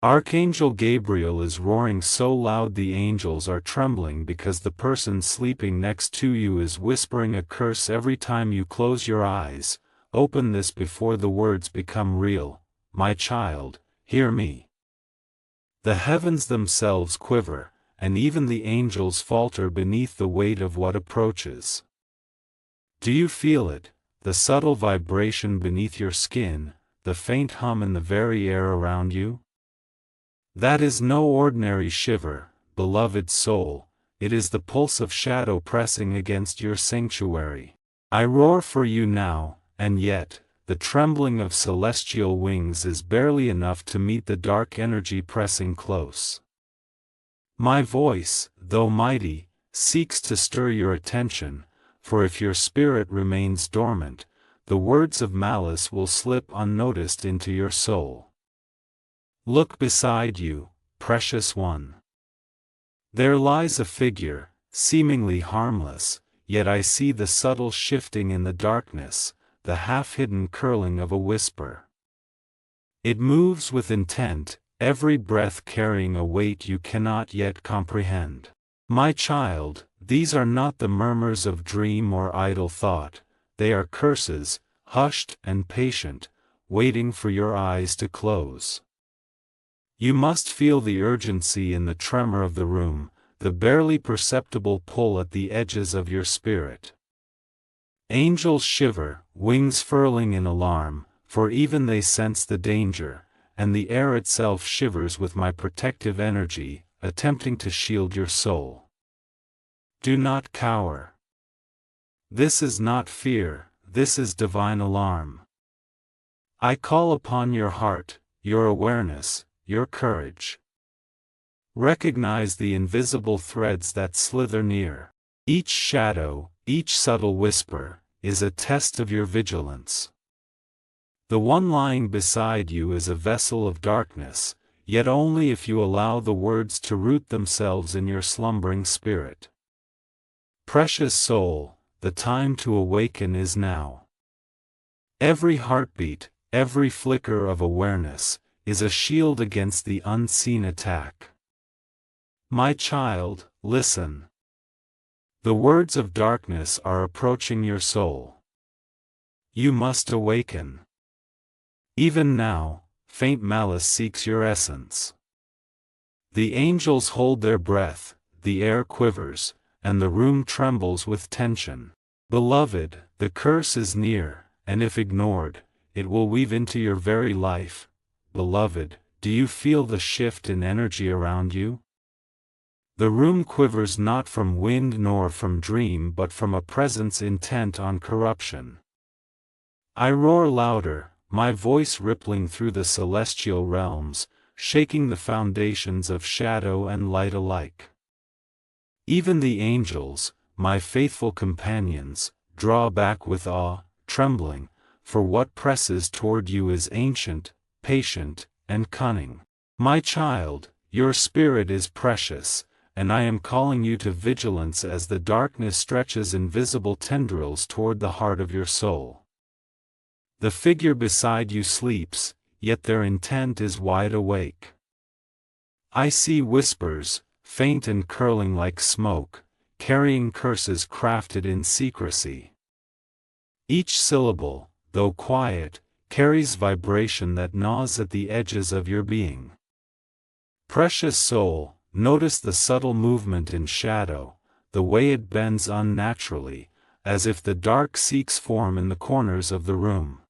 Archangel Gabriel is roaring so loud the angels are trembling because the person sleeping next to you is whispering a curse every time you close your eyes. Open this before the words become real. My child, hear me. The heavens themselves quiver, and even the angels falter beneath the weight of what approaches. Do you feel it, the subtle vibration beneath your skin, the faint hum in the very air around you? That is no ordinary shiver, beloved soul, it is the pulse of shadow pressing against your sanctuary. I roar for you now, and yet, the trembling of celestial wings is barely enough to meet the dark energy pressing close. My voice, though mighty, seeks to stir your attention, for if your spirit remains dormant, the words of malice will slip unnoticed into your soul. Look beside you, precious one. There lies a figure, seemingly harmless, yet I see the subtle shifting in the darkness, the half-hidden curling of a whisper. It moves with intent, every breath carrying a weight you cannot yet comprehend. My child, these are not the murmurs of dream or idle thought, they are curses, hushed and patient, waiting for your eyes to close. You must feel the urgency in the tremor of the room, the barely perceptible pull at the edges of your spirit. Angels shiver, wings furling in alarm, for even they sense the danger, and the air itself shivers with my protective energy, attempting to shield your soul. Do not cower. This is not fear, this is divine alarm. I call upon your heart, your awareness, your courage. Recognize the invisible threads that slither near. Each shadow, each subtle whisper, is a test of your vigilance. The one lying beside you is a vessel of darkness, yet only if you allow the words to root themselves in your slumbering spirit. Precious soul, the time to awaken is now. Every heartbeat, every flicker of awareness, is a shield against the unseen attack. My child, listen. The words of darkness are approaching your soul. You must awaken. Even now, faint malice seeks your essence. The angels hold their breath, the air quivers, and the room trembles with tension. Beloved, the curse is near, and if ignored, it will weave into your very life. Beloved, do you feel the shift in energy around you? The room quivers not from wind nor from dream but from a presence intent on corruption. I roar louder, my voice rippling through the celestial realms, shaking the foundations of shadow and light alike. Even the angels, my faithful companions, draw back with awe, trembling, for what presses toward you is ancient, patient, and cunning. My child, your spirit is precious, and I am calling you to vigilance as the darkness stretches invisible tendrils toward the heart of your soul. The figure beside you sleeps, yet their intent is wide awake. I see whispers, faint and curling like smoke, carrying curses crafted in secrecy. Each syllable, though quiet, carries vibration that gnaws at the edges of your being. Precious soul, notice the subtle movement in shadow, the way it bends unnaturally, as if the dark seeks form in the corners of the room.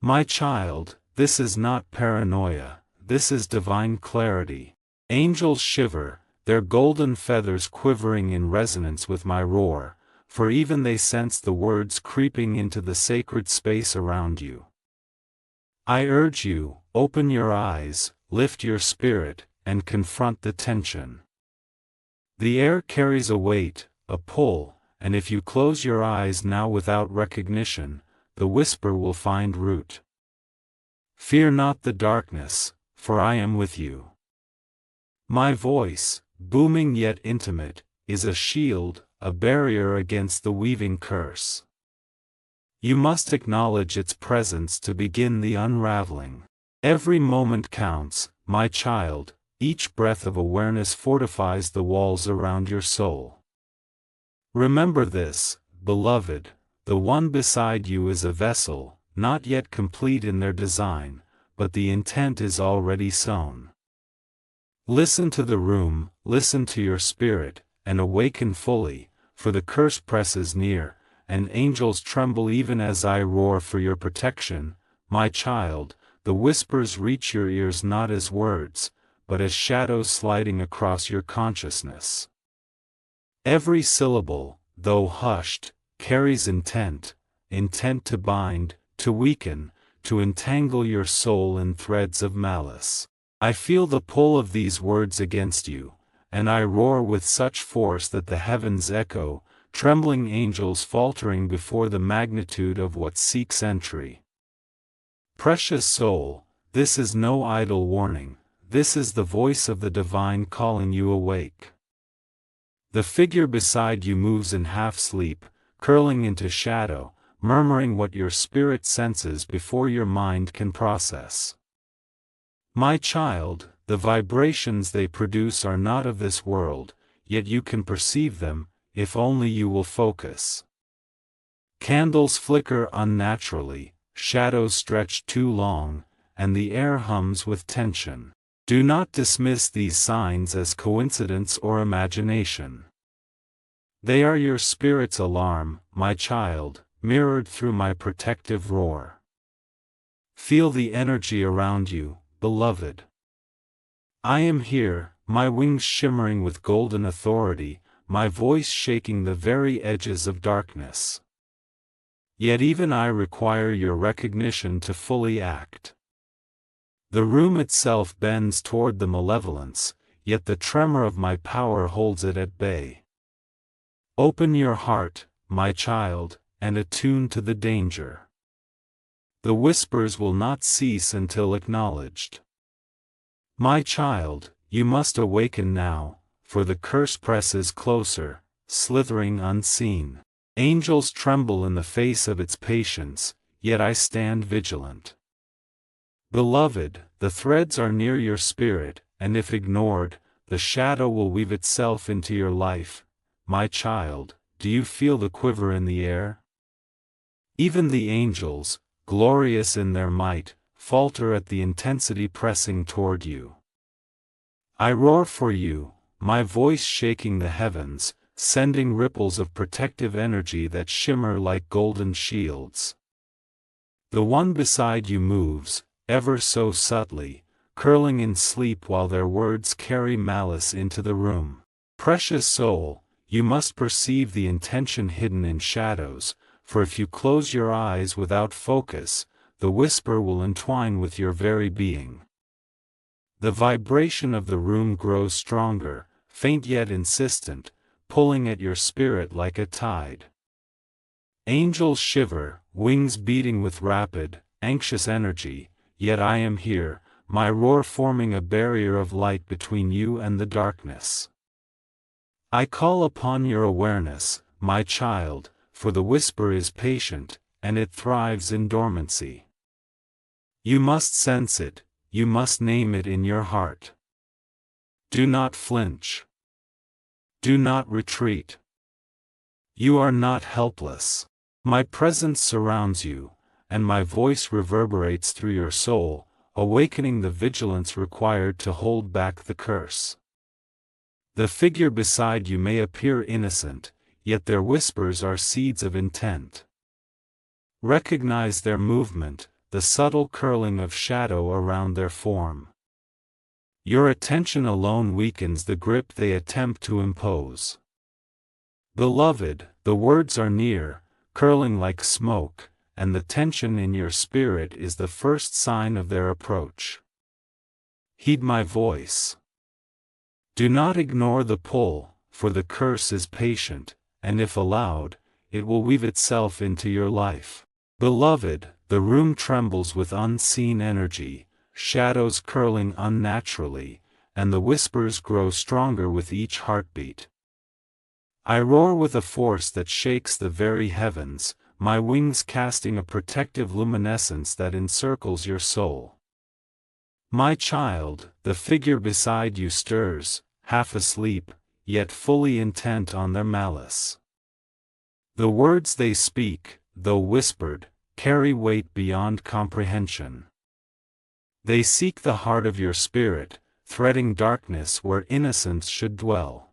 My child, this is not paranoia, this is divine clarity. Angels shiver, their golden feathers quivering in resonance with my roar, for even they sense the words creeping into the sacred space around you. I urge you, open your eyes, lift your spirit, and confront the tension. The air carries a weight, a pull, and if you close your eyes now without recognition, the whisper will find root. Fear not the darkness, for I am with you. My voice, booming yet intimate, is a shield, a barrier against the weaving curse. You must acknowledge its presence to begin the unraveling. Every moment counts, my child, each breath of awareness fortifies the walls around your soul. Remember this, beloved, the one beside you is a vessel, not yet complete in their design, but the intent is already sown. Listen to the room, listen to your spirit, and awaken fully, for the curse presses near, and angels tremble even as I roar for your protection, my child. The whispers reach your ears not as words, but as shadows sliding across your consciousness. Every syllable, though hushed, carries intent to bind, to weaken, to entangle your soul in threads of malice. I feel the pull of these words against you, and I roar with such force that the heavens echo, trembling angels faltering before the magnitude of what seeks entry. Precious soul, this is no idle warning, this is the voice of the divine calling you awake. The figure beside you moves in half-sleep, curling into shadow, murmuring what your spirit senses before your mind can process. My child, the vibrations they produce are not of this world, yet you can perceive them, if only you will focus. Candles flicker unnaturally, shadows stretch too long, and the air hums with tension. Do not dismiss these signs as coincidence or imagination. They are your spirit's alarm, my child, mirrored through my protective roar. Feel the energy around you, beloved. I am here, my wings shimmering with golden authority, my voice shaking the very edges of darkness. Yet even I require your recognition to fully act. The room itself bends toward the malevolence, yet the tremor of my power holds it at bay. Open your heart, my child, and attune to the danger. The whispers will not cease until acknowledged. My child, you must awaken now, for the curse presses closer, slithering unseen. Angels tremble in the face of its patience, yet I stand vigilant. Beloved, the threads are near your spirit, and if ignored, the shadow will weave itself into your life. My child, do you feel the quiver in the air? Even the angels, glorious in their might, falter at the intensity pressing toward you. I roar for you, my voice shaking the heavens, sending ripples of protective energy that shimmer like golden shields. The one beside you moves, ever so subtly, curling in sleep while their words carry malice into the room. Precious soul, you must perceive the intention hidden in shadows, for if you close your eyes without focus, the whisper will entwine with your very being. The vibration of the room grows stronger, faint yet insistent, pulling at your spirit like a tide. Angels shiver, wings beating with rapid, anxious energy, yet I am here, my roar forming a barrier of light between you and the darkness. I call upon your awareness, my child, for the whisper is patient, and it thrives in dormancy. You must sense it, you must name it in your heart. Do not flinch. Do not retreat. You are not helpless. My presence surrounds you, and my voice reverberates through your soul, awakening the vigilance required to hold back the curse. The figure beside you may appear innocent, yet their whispers are seeds of intent. Recognize their movement, the subtle curling of shadow around their form. Your attention alone weakens the grip they attempt to impose. Beloved, the words are near, curling like smoke, and the tension in your spirit is the first sign of their approach. Heed my voice. Do not ignore the pull, for the curse is patient, and if allowed, it will weave itself into your life. Beloved, the room trembles with unseen energy, shadows curling unnaturally, and the whispers grow stronger with each heartbeat. I roar with a force that shakes the very heavens, my wings casting a protective luminescence that encircles your soul. My child, the figure beside you stirs, half asleep, yet fully intent on their malice. The words they speak, though whispered, carry weight beyond comprehension. They seek the heart of your spirit, threading darkness where innocence should dwell.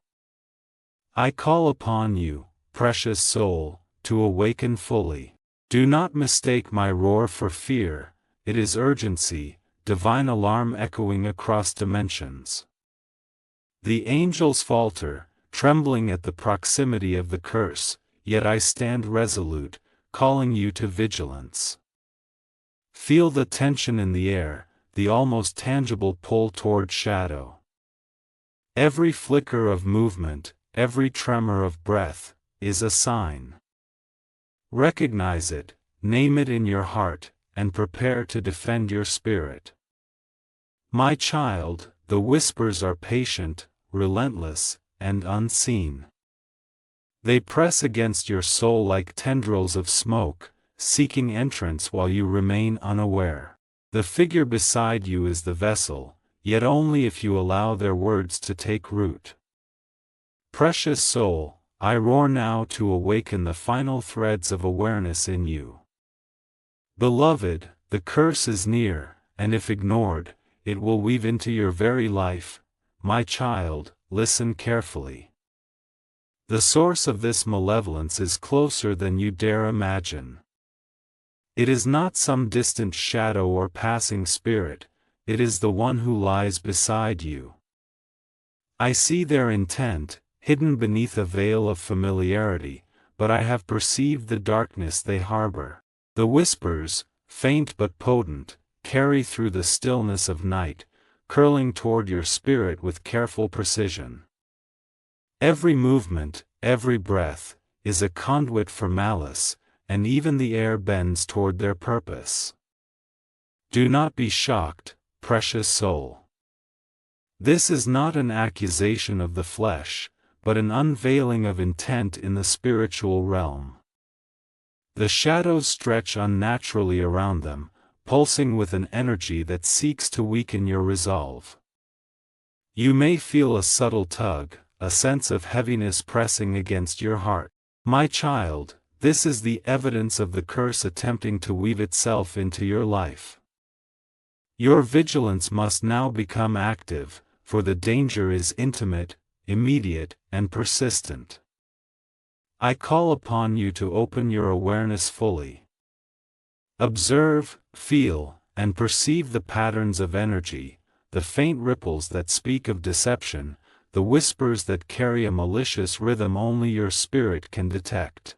I call upon you, precious soul, to awaken fully. Do not mistake my roar for fear, it is urgency, divine alarm echoing across dimensions. The angels falter, trembling at the proximity of the curse, yet I stand resolute, calling you to vigilance. Feel the tension in the air, the almost tangible pull toward shadow. Every flicker of movement, every tremor of breath, is a sign. Recognize it, name it in your heart, and prepare to defend your spirit. My child, the whispers are patient, relentless, and unseen. They press against your soul like tendrils of smoke, seeking entrance while you remain unaware. The figure beside you is the vessel, yet only if you allow their words to take root. Precious soul, I roar now to awaken the final threads of awareness in you. Beloved, the curse is near, and if ignored, it will weave into your very life. My child, listen carefully. The source of this malevolence is closer than you dare imagine. It is not some distant shadow or passing spirit, it is the one who lies beside you. I see their intent, hidden beneath a veil of familiarity, but I have perceived the darkness they harbor. The whispers, faint but potent, carry through the stillness of night, curling toward your spirit with careful precision. Every movement, every breath, is a conduit for malice, and even the air bends toward their purpose. Do not be shocked, precious soul. This is not an accusation of the flesh, but an unveiling of intent in the spiritual realm. The shadows stretch unnaturally around them, pulsing with an energy that seeks to weaken your resolve. You may feel a subtle tug, a sense of heaviness pressing against your heart. My child, this is the evidence of the curse attempting to weave itself into your life. Your vigilance must now become active, for the danger is intimate, immediate, and persistent. I call upon you to open your awareness fully. Observe, feel, and perceive the patterns of energy, the faint ripples that speak of deception, the whispers that carry a malicious rhythm only your spirit can detect.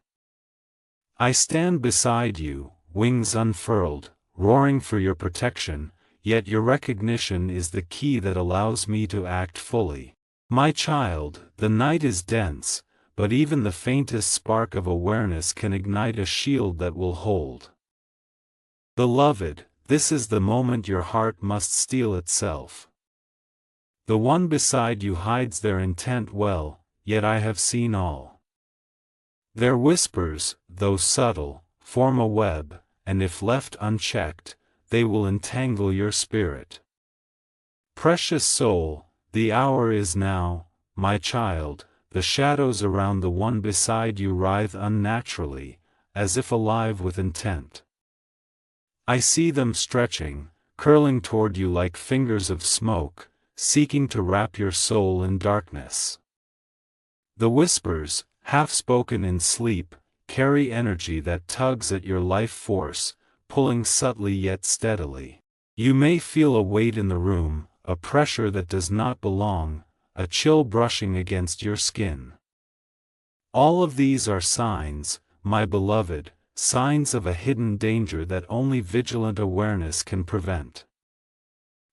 I stand beside you, wings unfurled, roaring for your protection, yet your recognition is the key that allows me to act fully. My child, the night is dense, but even the faintest spark of awareness can ignite a shield that will hold. Beloved, this is the moment your heart must steel itself. The one beside you hides their intent well, yet I have seen all. Their whispers, though subtle, form a web, and if left unchecked, they will entangle your spirit. Precious soul, the hour is now, my child, the shadows around the one beside you writhe unnaturally, as if alive with intent. I see them stretching, curling toward you like fingers of smoke, seeking to wrap your soul in darkness. The whispers, half spoken in sleep, carry energy that tugs at your life force, pulling subtly yet steadily. You may feel a weight in the room, a pressure that does not belong, a chill brushing against your skin. All of these are signs, my beloved, signs of a hidden danger that only vigilant awareness can prevent.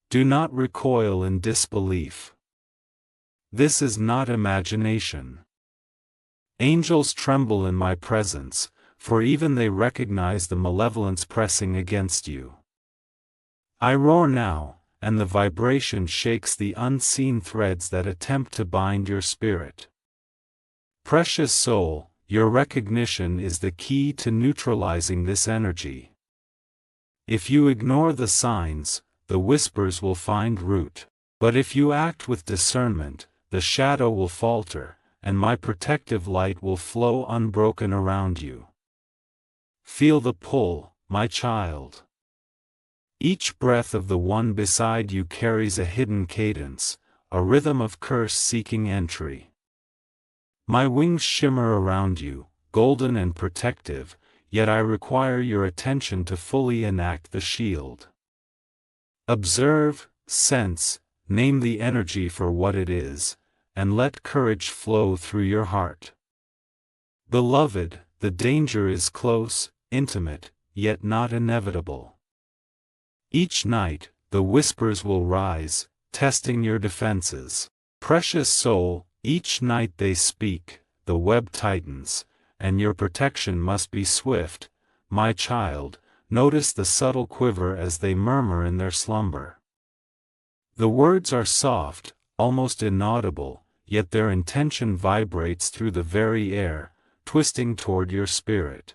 Do not recoil in disbelief. This is not imagination. Angels tremble in my presence, for even they recognize the malevolence pressing against you. I roar now, and the vibration shakes the unseen threads that attempt to bind your spirit. Precious soul, your recognition is the key to neutralizing this energy. If you ignore the signs, the whispers will find root. But if you act with discernment, the shadow will falter, and my protective light will flow unbroken around you. Feel the pull, my child. Each breath of the one beside you carries a hidden cadence, a rhythm of curse seeking entry. My wings shimmer around you, golden and protective, yet I require your attention to fully enact the shield. Observe, sense, name the energy for what it is, and let courage flow through your heart. Beloved, the danger is close, intimate, yet not inevitable. Each night, the whispers will rise, testing your defenses. Precious soul, each night they speak, the web tightens, and your protection must be swift. My child, notice the subtle quiver as they murmur in their slumber. The words are soft, almost inaudible, yet their intention vibrates through the very air, twisting toward your spirit.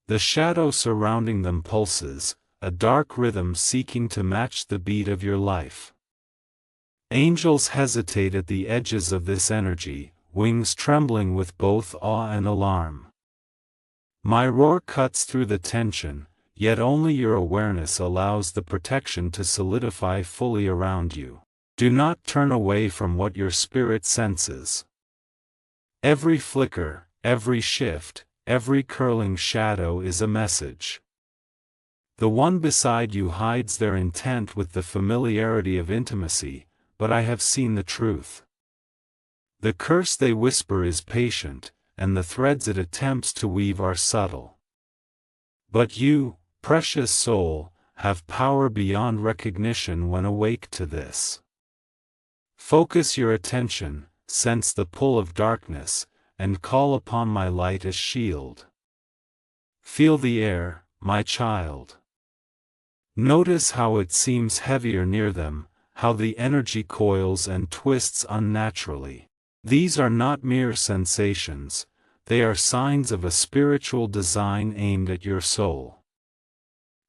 The shadow surrounding them pulses, a dark rhythm seeking to match the beat of your life. Angels hesitate at the edges of this energy, wings trembling with both awe and alarm. My roar cuts through the tension, yet only your awareness allows the protection to solidify fully around you. Do not turn away from what your spirit senses. Every flicker, every shift, every curling shadow is a message. The one beside you hides their intent with the familiarity of intimacy, but I have seen the truth. The curse they whisper is patient, and the threads it attempts to weave are subtle. But you, precious soul, have power beyond recognition when awake to this. Focus your attention, sense the pull of darkness, and call upon my light as shield. Feel the air, my child. Notice how it seems heavier near them, how the energy coils and twists unnaturally. These are not mere sensations, they are signs of a spiritual design aimed at your soul.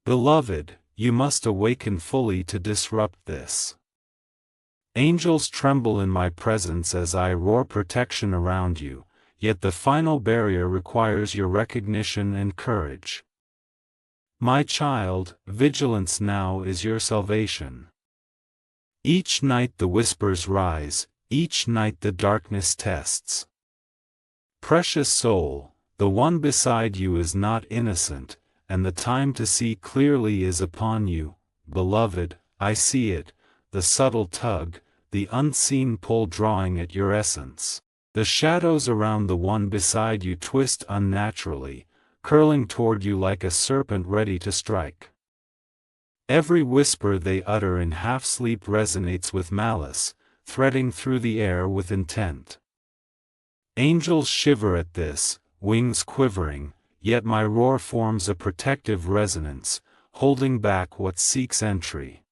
Beloved, you must awaken fully to disrupt this. Angels tremble in my presence as I roar protection around you, yet the final barrier requires your recognition and courage. My child, vigilance now is your salvation. Each night the whispers rise, each night the darkness tests. Precious soul, the one beside you is not innocent, and the time to see clearly is upon you. Beloved, I see it, the subtle tug, the unseen pull drawing at your essence. The shadows around the one beside you twist unnaturally, curling toward you like a serpent ready to strike. Every whisper they utter in half-sleep resonates with malice, threading through the air with intent. Angels shiver at this, wings quivering, yet my roar forms a protective resonance, holding back what seeks entry.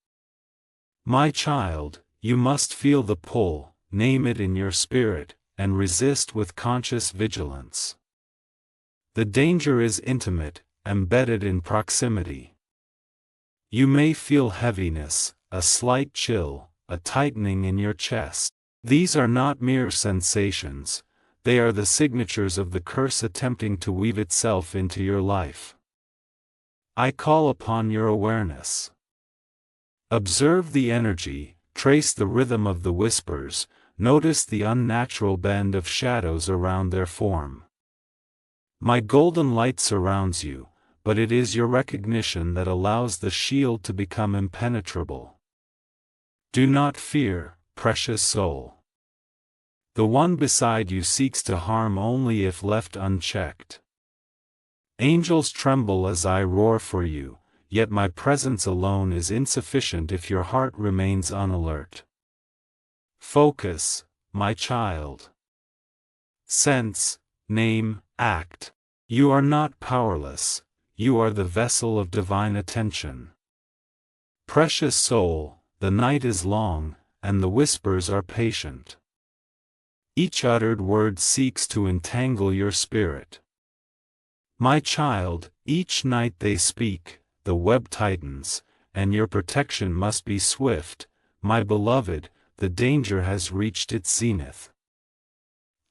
My child, you must feel the pull, name it in your spirit, and resist with conscious vigilance. The danger is intimate, embedded in proximity. You may feel heaviness, a slight chill, a tightening in your chest. These are not mere sensations, they are the signatures of the curse attempting to weave itself into your life. I call upon your awareness. Observe the energy, trace the rhythm of the whispers, notice the unnatural bend of shadows around their form. My golden light surrounds you, but it is your recognition that allows the shield to become impenetrable. Do not fear, precious soul. The one beside you seeks to harm only if left unchecked. Angels tremble as I roar for you, yet my presence alone is insufficient if your heart remains unalert. Focus, my child. Sense, name, act. You are not powerless, you are the vessel of divine attention. Precious soul, the night is long, and the whispers are patient. Each uttered word seeks to entangle your spirit. My child, each night they speak, the web tightens, and your protection must be swift, my beloved, the danger has reached its zenith.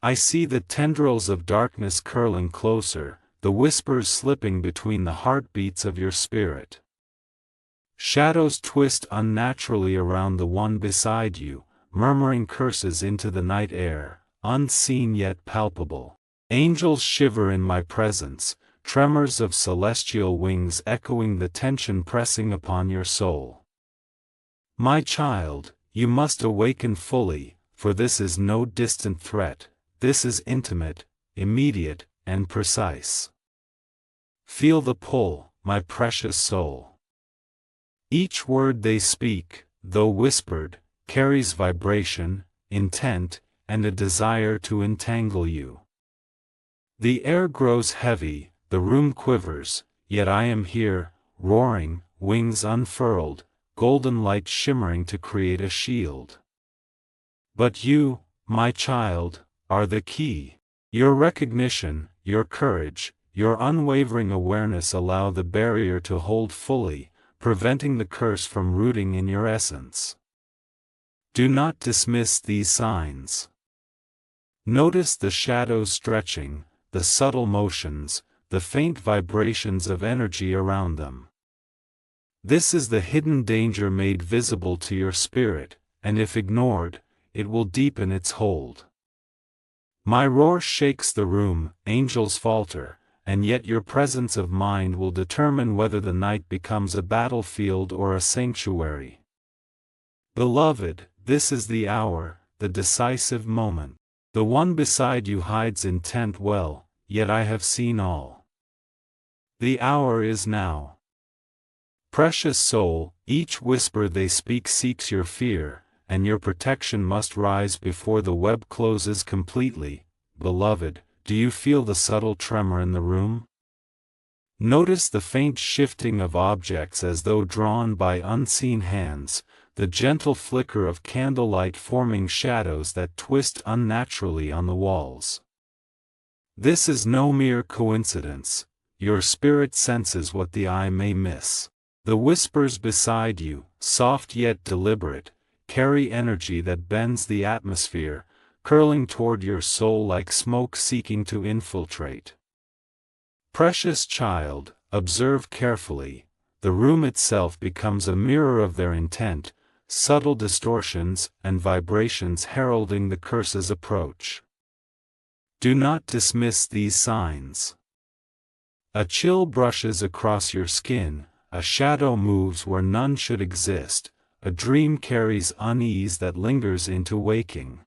I see the tendrils of darkness curling closer, the whispers slipping between the heartbeats of your spirit. Shadows twist unnaturally around the one beside you, murmuring curses into the night air, unseen yet palpable. Angels shiver in my presence, tremors of celestial wings echoing the tension pressing upon your soul. My child, you must awaken fully, for this is no distant threat, this is intimate, immediate, and precise. Feel the pull, my precious soul. Each word they speak, though whispered, carries vibration, intent, and a desire to entangle you. The air grows heavy, the room quivers, yet I am here, roaring, wings unfurled, golden light shimmering to create a shield. But you, my child, are the key. Your recognition, your courage, your unwavering awareness allow the barrier to hold fully, preventing the curse from rooting in your essence. Do not dismiss these signs. Notice the shadows stretching, the subtle motions, the faint vibrations of energy around them. This is the hidden danger made visible to your spirit, and if ignored, it will deepen its hold. My roar shakes the room, angels falter, and yet your presence of mind will determine whether the night becomes a battlefield or a sanctuary. Beloved, this is the hour, the decisive moment. The one beside you hides intent well, yet I have seen all. The hour is now. Precious soul, each whisper they speak seeks your fear, and your protection must rise before the web closes completely. Beloved, do you feel the subtle tremor in the room? Notice the faint shifting of objects as though drawn by unseen hands, the gentle flicker of candlelight forming shadows that twist unnaturally on the walls. This is no mere coincidence, your spirit senses what the eye may miss. The whispers beside you, soft yet deliberate, carry energy that bends the atmosphere, curling toward your soul like smoke seeking to infiltrate. Precious child, observe carefully, the room itself becomes a mirror of their intent, subtle distortions and vibrations heralding the curse's approach. Do not dismiss these signs. A chill brushes across your skin, a shadow moves where none should exist, a dream carries unease that lingers into waking.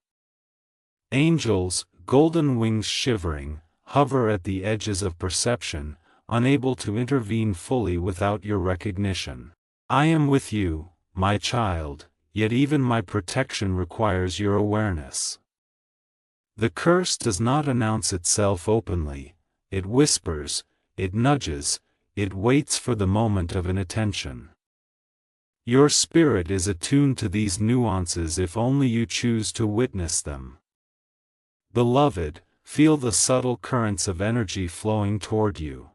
Angels, golden wings shivering, hover at the edges of perception, unable to intervene fully without your recognition. I am with you, my child, yet even my protection requires your awareness. The curse does not announce itself openly, it whispers, it nudges, it waits for the moment of an attention. Your spirit is attuned to these nuances if only you choose to witness them. Beloved, feel the subtle currents of energy flowing toward you.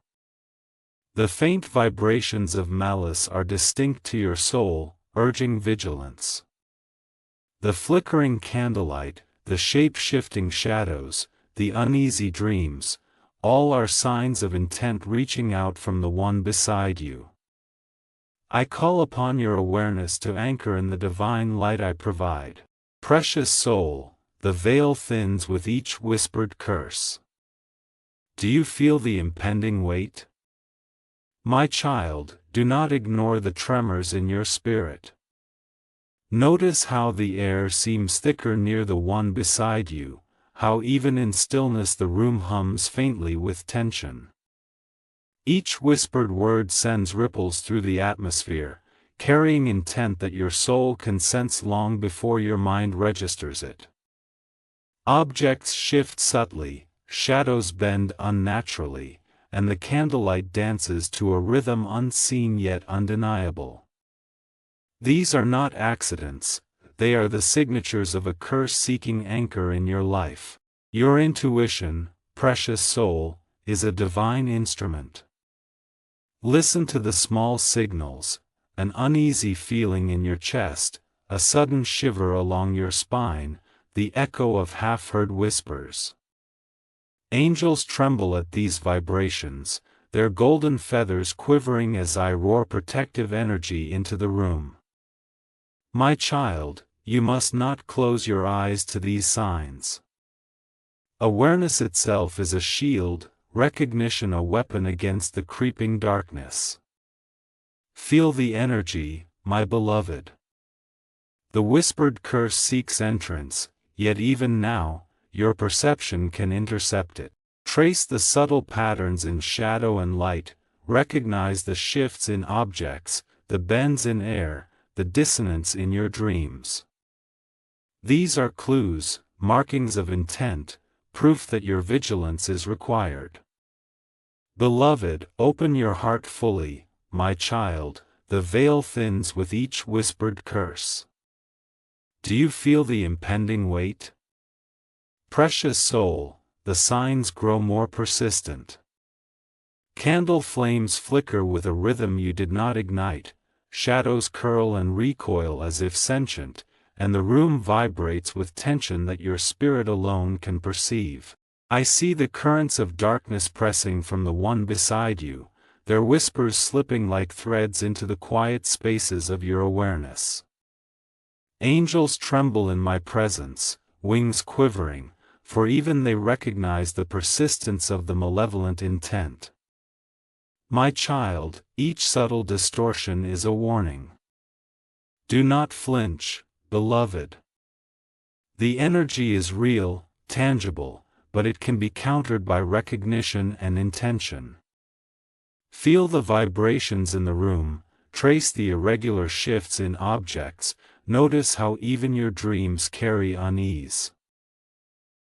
The faint vibrations of malice are distinct to your soul, urging vigilance. The flickering candlelight, the shape-shifting shadows, the uneasy dreams, all are signs of intent reaching out from the one beside you. I call upon your awareness to anchor in the divine light I provide. Precious soul, the veil thins with each whispered curse. Do you feel the impending weight? My child, do not ignore the tremors in your spirit. Notice how the air seems thicker near the one beside you, how even in stillness the room hums faintly with tension. Each whispered word sends ripples through the atmosphere, carrying intent that your soul can sense long before your mind registers it. Objects shift subtly, shadows bend unnaturally, and the candlelight dances to a rhythm unseen yet undeniable. These are not accidents, they are the signatures of a curse-seeking anchor in your life. Your intuition, precious soul, is a divine instrument. Listen to the small signals, an uneasy feeling in your chest, a sudden shiver along your spine, the echo of half-heard whispers. Angels tremble at these vibrations, their golden feathers quivering as I roar protective energy into the room. My child, you must not close your eyes to these signs. Awareness itself is a shield, recognition a weapon against the creeping darkness. Feel the energy, my beloved. The whispered curse seeks entrance, yet even now, your perception can intercept it. Trace the subtle patterns in shadow and light, recognize the shifts in objects, the bends in air, the dissonance in your dreams. These are clues, markings of intent, proof that your vigilance is required. Beloved, open your heart fully, my child, the veil thins with each whispered curse. Do you feel the impending weight? Precious soul, the signs grow more persistent. Candle flames flicker with a rhythm you did not ignite, shadows curl and recoil as if sentient, and the room vibrates with tension that your spirit alone can perceive. I see the currents of darkness pressing from the one beside you, their whispers slipping like threads into the quiet spaces of your awareness. Angels tremble in my presence, wings quivering, for even they recognize the persistence of the malevolent intent. My child, each subtle distortion is a warning. Do not flinch, beloved. The energy is real, tangible, but it can be countered by recognition and intention. Feel the vibrations in the room, trace the irregular shifts in objects, notice how even your dreams carry unease.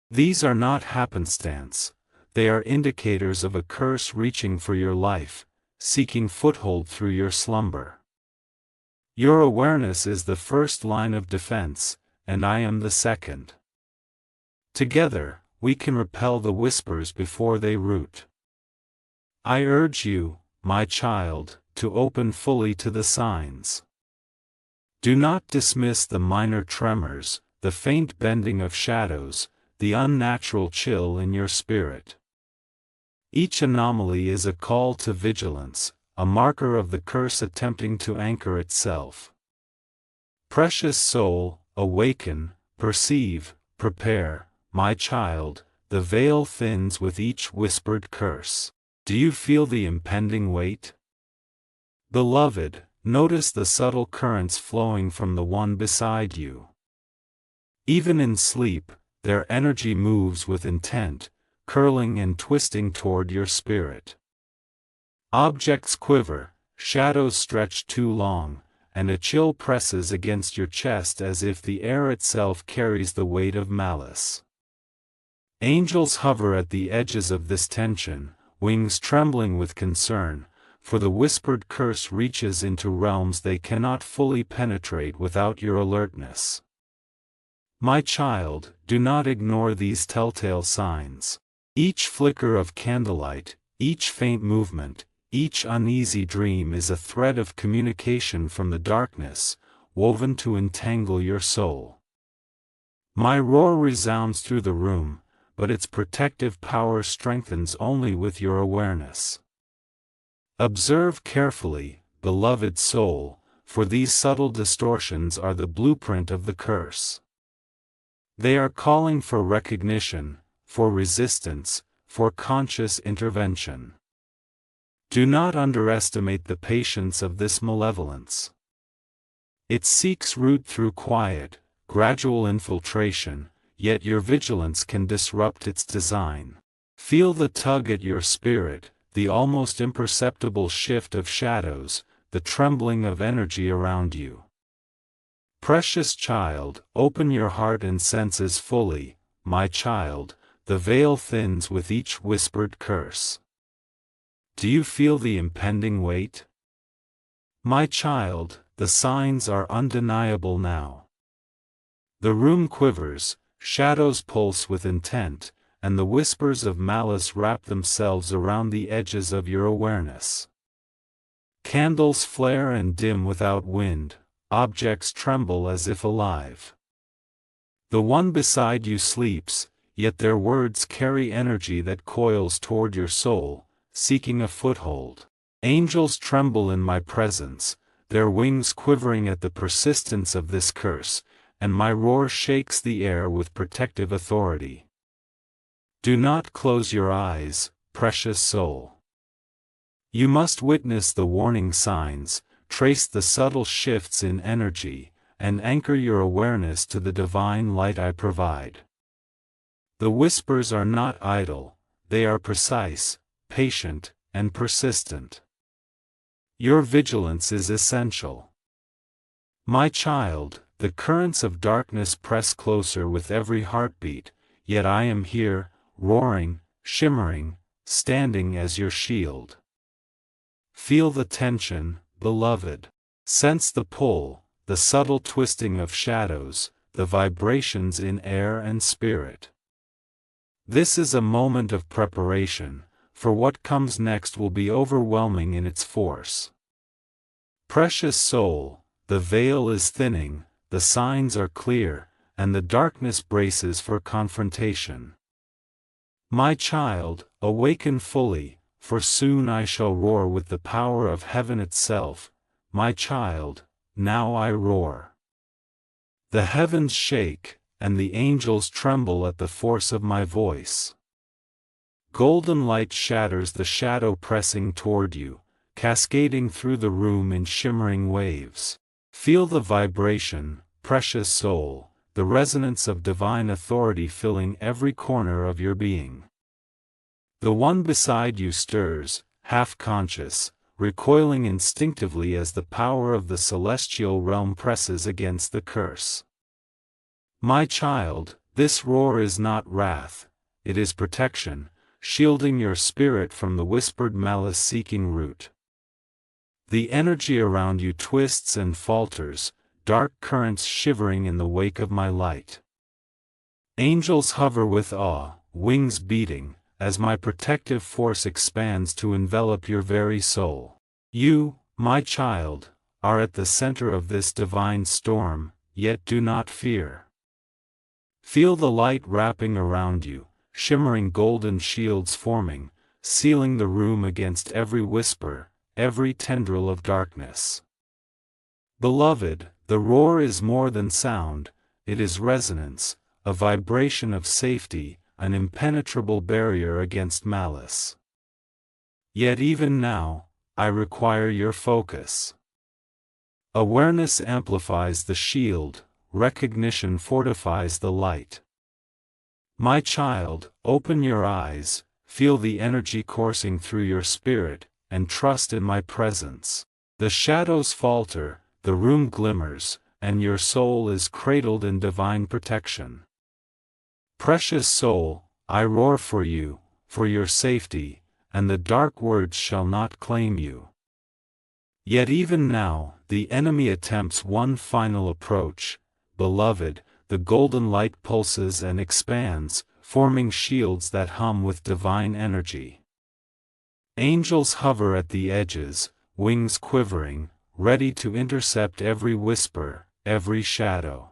These are not happenstance, they are indicators of a curse reaching for your life, seeking foothold through your slumber. Your awareness is the first line of defense, and I am the second. Together, we can repel the whispers before they root. I urge you, my child, to open fully to the signs. Do not dismiss the minor tremors, the faint bending of shadows, the unnatural chill in your spirit. Each anomaly is a call to vigilance, a marker of the curse attempting to anchor itself. Precious soul, awaken, perceive, prepare, my child, the veil thins with each whispered curse. Do you feel the impending weight? Beloved, notice the subtle currents flowing from the one beside you. Even in sleep, their energy moves with intent, curling and twisting toward your spirit. Objects quiver, shadows stretch too long, and a chill presses against your chest as if the air itself carries the weight of malice. Angels hover at the edges of this tension, wings trembling with concern, for the whispered curse reaches into realms they cannot fully penetrate without your alertness. My child, do not ignore these telltale signs. Each flicker of candlelight, each faint movement, each uneasy dream is a thread of communication from the darkness, woven to entangle your soul. My roar resounds through the room, but its protective power strengthens only with your awareness. Observe carefully, beloved soul, for these subtle distortions are the blueprint of the curse. They are calling for recognition, for resistance, for conscious intervention. Do not underestimate the patience of this malevolence. It seeks root through quiet, gradual infiltration, yet your vigilance can disrupt its design. Feel the tug at your spirit, the almost imperceptible shift of shadows, the trembling of energy around you. Precious child, open your heart and senses fully, my child, the veil thins with each whispered curse. Do you feel the impending weight? My child, the signs are undeniable now. The room quivers, shadows pulse with intent, and the whispers of malice wrap themselves around the edges of your awareness. Candles flare and dim without wind, objects tremble as if alive. The one beside you sleeps, yet their words carry energy that coils toward your soul, seeking a foothold. Angels tremble in my presence, their wings quivering at the persistence of this curse, and my roar shakes the air with protective authority. Do not close your eyes, precious soul. You must witness the warning signs, trace the subtle shifts in energy, and anchor your awareness to the divine light I provide. The whispers are not idle, they are precise, patient, and persistent. Your vigilance is essential. My child, the currents of darkness press closer with every heartbeat, yet I am here, roaring, shimmering, standing as your shield. Feel the tension, beloved. Sense the pull, the subtle twisting of shadows, the vibrations in air and spirit. This is a moment of preparation, for what comes next will be overwhelming in its force. Precious soul, the veil is thinning, the signs are clear, and the darkness braces for confrontation. My child, awaken fully, for soon I shall roar with the power of heaven itself. My child, now I roar. The heavens shake, and the angels tremble at the force of my voice. Golden light shatters the shadow pressing toward you, cascading through the room in shimmering waves. Feel the vibration, precious soul, the resonance of divine authority filling every corner of your being. The one beside you stirs, half-conscious, recoiling instinctively as the power of the celestial realm presses against the curse. My child, this roar is not wrath, it is protection, shielding your spirit from the whispered malice-seeking root. The energy around you twists and falters, dark currents shivering in the wake of my light. Angels hover with awe, wings beating, as my protective force expands to envelop your very soul. You, my child, are at the center of this divine storm, yet do not fear. Feel the light wrapping around you, shimmering golden shields forming, sealing the room against every whisper, every tendril of darkness. Beloved, the roar is more than sound, it is resonance, a vibration of safety, an impenetrable barrier against malice. Yet even now, I require your focus. Awareness amplifies the shield, recognition fortifies the light. My child, open your eyes, feel the energy coursing through your spirit, and trust in my presence. The shadows falter, the room glimmers, and your soul is cradled in divine protection. Precious soul, I roar for you, for your safety, and the dark words shall not claim you. Yet even now, the enemy attempts one final approach. Beloved, the golden light pulses and expands, forming shields that hum with divine energy. Angels hover at the edges, wings quivering, ready to intercept every whisper, every shadow.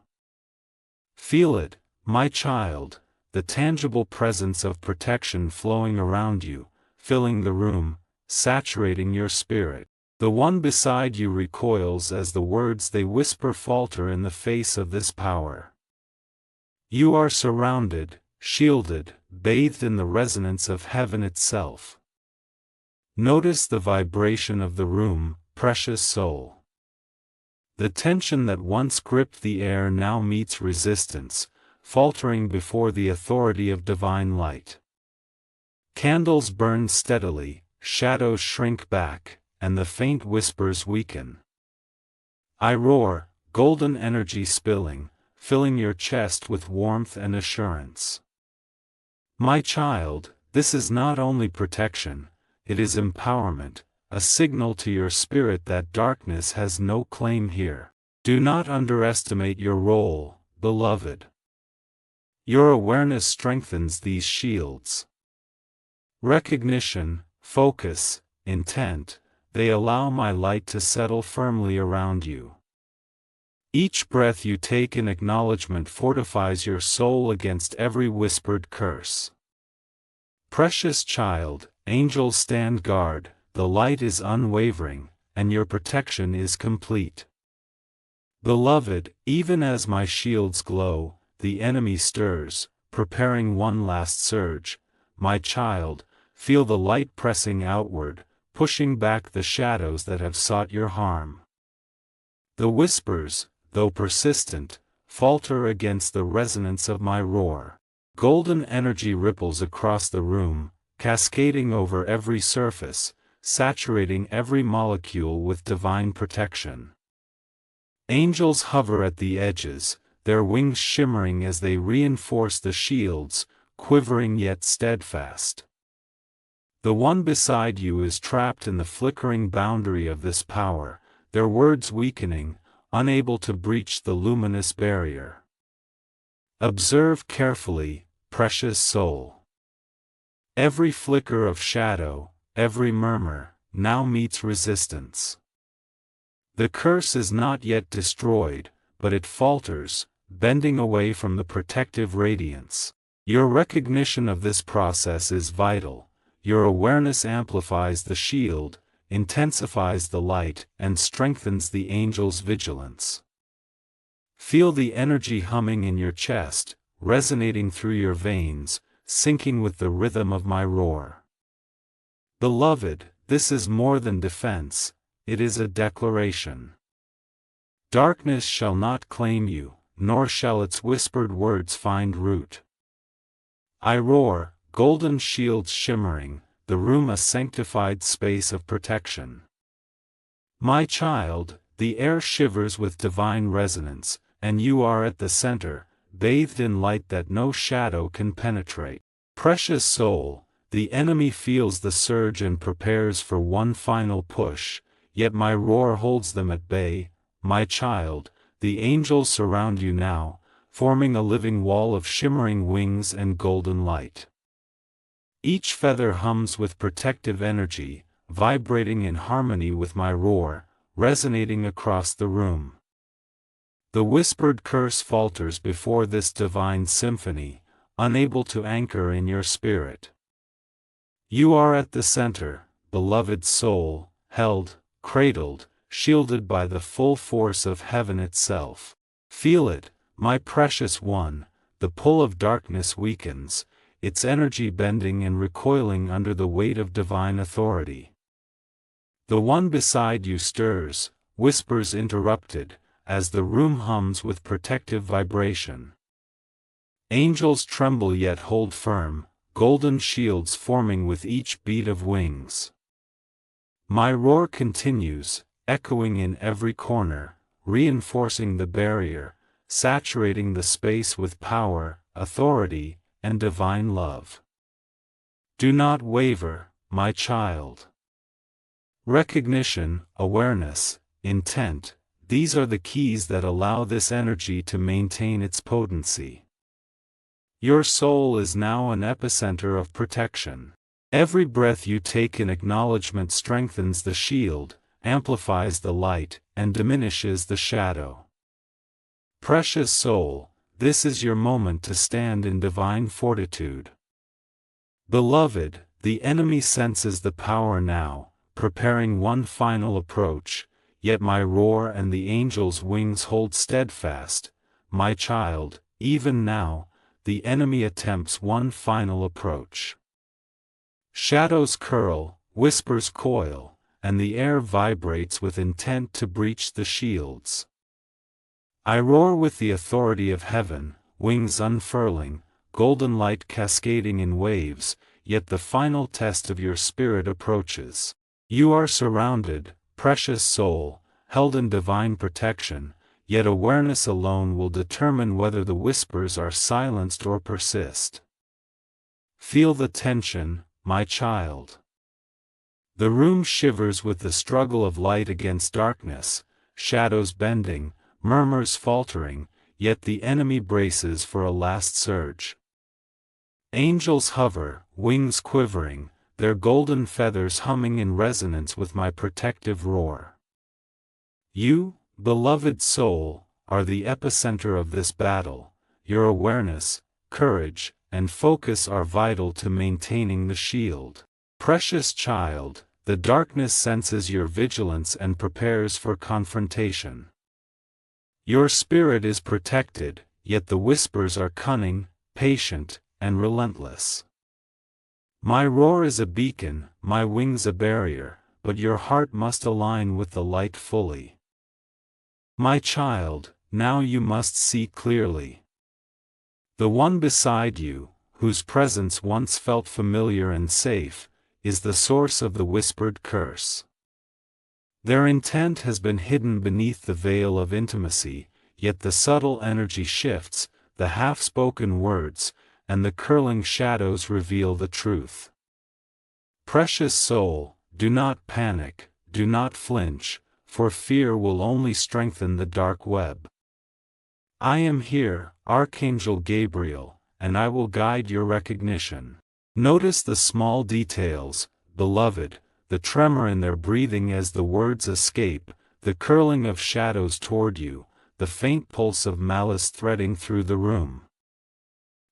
Feel it, my child, the tangible presence of protection flowing around you, filling the room, saturating your spirit. The one beside you recoils as the words they whisper falter in the face of this power. You are surrounded, shielded, bathed in the resonance of heaven itself. Notice the vibration of the room, precious soul. The tension that once gripped the air now meets resistance, faltering before the authority of divine light. Candles burn steadily, shadows shrink back, and the faint whispers weaken. I roar, golden energy spilling, filling your chest with warmth and assurance. My child, this is not only protection, it is empowerment, a signal to your spirit that darkness has no claim here. Do not underestimate your role, beloved. Your awareness strengthens these shields. Recognition, focus, intent, they allow my light to settle firmly around you. Each breath you take in acknowledgement fortifies your soul against every whispered curse. Precious child, angels stand guard, the light is unwavering, and your protection is complete. Beloved, even as my shields glow, the enemy stirs, preparing one last surge. My child, feel the light pressing outward, pushing back the shadows that have sought your harm. The whispers, though persistent, falter against the resonance of my roar. Golden energy ripples across the room, cascading over every surface, saturating every molecule with divine protection. Angels hover at the edges, their wings shimmering as they reinforce the shields, quivering yet steadfast. The one beside you is trapped in the flickering boundary of this power, their words weakening, unable to breach the luminous barrier. Observe carefully, precious soul. Every flicker of shadow, every murmur, now meets resistance. The curse is not yet destroyed, but it falters, bending away from the protective radiance. Your recognition of this process is vital. Your awareness amplifies the shield, intensifies the light, and strengthens the angel's vigilance. Feel the energy humming in your chest, resonating through your veins, syncing with the rhythm of my roar. Beloved, this is more than defense, it is a declaration. Darkness shall not claim you, nor shall its whispered words find root. I roar, golden shields shimmering, the room a sanctified space of protection. My child, the air shivers with divine resonance, and you are at the center, bathed in light that no shadow can penetrate. Precious soul, the enemy feels the surge and prepares for one final push, yet my roar holds them at bay. My child, the angels surround you now, forming a living wall of shimmering wings and golden light. Each feather hums with protective energy, vibrating in harmony with my roar, resonating across the room. The whispered curse falters before this divine symphony, unable to anchor in your spirit. You are at the center, beloved soul, held, cradled, shielded by the full force of heaven itself. Feel it, my precious one, the pull of darkness weakens, its energy bending and recoiling under the weight of divine authority. The one beside you stirs, whispers interrupted, as the room hums with protective vibration. Angels tremble yet hold firm, golden shields forming with each beat of wings. My roar continues, echoing in every corner, reinforcing the barrier, saturating the space with power, authority, and divine love. Do not waver, my child. Recognition, awareness, intent, these are the keys that allow this energy to maintain its potency. Your soul is now an epicenter of protection. Every breath you take in acknowledgement strengthens the shield, amplifies the light, and diminishes the shadow. Precious soul, this is your moment to stand in divine fortitude. Beloved, the enemy senses the power now, preparing one final approach, yet my roar and the angel's wings hold steadfast. My child, even now, the enemy attempts one final approach. Shadows curl, whispers coil, and the air vibrates with intent to breach the shields. I roar with the authority of heaven, wings unfurling, golden light cascading in waves, yet the final test of your spirit approaches. You are surrounded, precious soul, held in divine protection, yet awareness alone will determine whether the whispers are silenced or persist. Feel the tension, my child. The room shivers with the struggle of light against darkness, shadows bending, murmurs faltering, yet the enemy braces for a last surge. Angels hover, wings quivering, their golden feathers humming in resonance with my protective roar. You, beloved soul, are the epicenter of this battle. Your awareness, courage, and focus are vital to maintaining the shield. Precious child, the darkness senses your vigilance and prepares for confrontation. Your spirit is protected, yet the whispers are cunning, patient, and relentless. My roar is a beacon, my wings a barrier, but your heart must align with the light fully. My child, now you must see clearly. The one beside you, whose presence once felt familiar and safe, is the source of the whispered curse. Their intent has been hidden beneath the veil of intimacy, yet the subtle energy shifts, the half-spoken words, and the curling shadows reveal the truth. Precious soul, do not panic, do not flinch, for fear will only strengthen the dark web. I am here, Archangel Gabriel, and I will guide your recognition. Notice the small details, beloved, the tremor in their breathing as the words escape, the curling of shadows toward you, the faint pulse of malice threading through the room.